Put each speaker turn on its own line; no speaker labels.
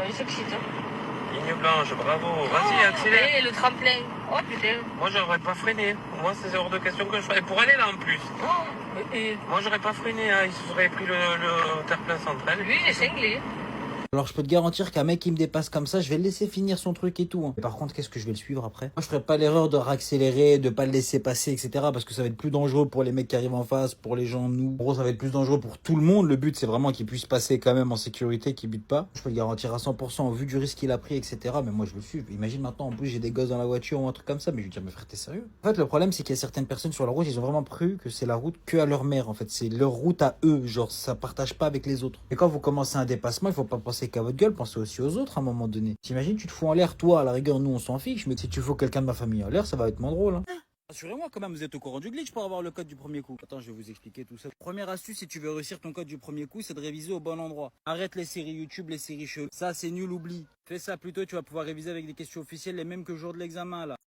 il s'excite.
Ligne blanche, bravo. Vas-y, accélère.
Et le tremplin. Oh putain.
Moi, j'aurais pas freiné. Moi, c'est hors de question que je ferais. Pour aller là en plus.
Et
Moi, j'aurais pas freiné. Hein. Il se serait pris le terre-plein central.
lui, il est cinglé.
Alors je peux te garantir qu'un mec qui me dépasse comme ça, je vais le laisser finir son truc et tout. Hein. Mais par contre, qu'est-ce que je vais le suivre après? Moi, je ferai pas l'erreur de réaccélérer, de pas le laisser passer, etc. Parce que ça va être plus dangereux pour les mecs qui arrivent en face, pour les gens nous. En gros, ça va être plus dangereux pour tout le monde. Le but, c'est vraiment qu'il puisse passer quand même en sécurité, qu'il bute pas. Je peux le garantir à 100% au vu du risque qu'il a pris, etc. Mais moi, je le suis. Imagine maintenant, en plus, j'ai des gosses dans la voiture ou un truc comme ça. Mais je vais dire, mais frère, t'es sérieux? En fait, le problème, c'est qu'il y a certaines personnes sur la route, ils ont vraiment cru que c'est la route que à leur mère. En fait, c'est leur route à eux. Genre, ça partage pas avec les autres. Et quand vous commencez un dépassement, il faut pas penser qu'à votre gueule, pensez aussi aux autres à un moment donné. T'imagines, tu te fous en l'air, toi, à la rigueur, nous on s'en fiche, mais si tu fous quelqu'un de ma famille en l'air, ça va être moins drôle. Hein. Rassurez-moi quand même, vous êtes au courant du glitch pour avoir le code du premier coup. Attends, je vais vous expliquer tout ça. Première astuce, si tu veux réussir ton code du premier coup, c'est de réviser au bon endroit. Arrête les séries YouTube, les séries cheloues. Ça, c'est nul, oublie. Fais ça plutôt, tu vas pouvoir réviser avec des questions officielles, les mêmes que le jour de l'examen là.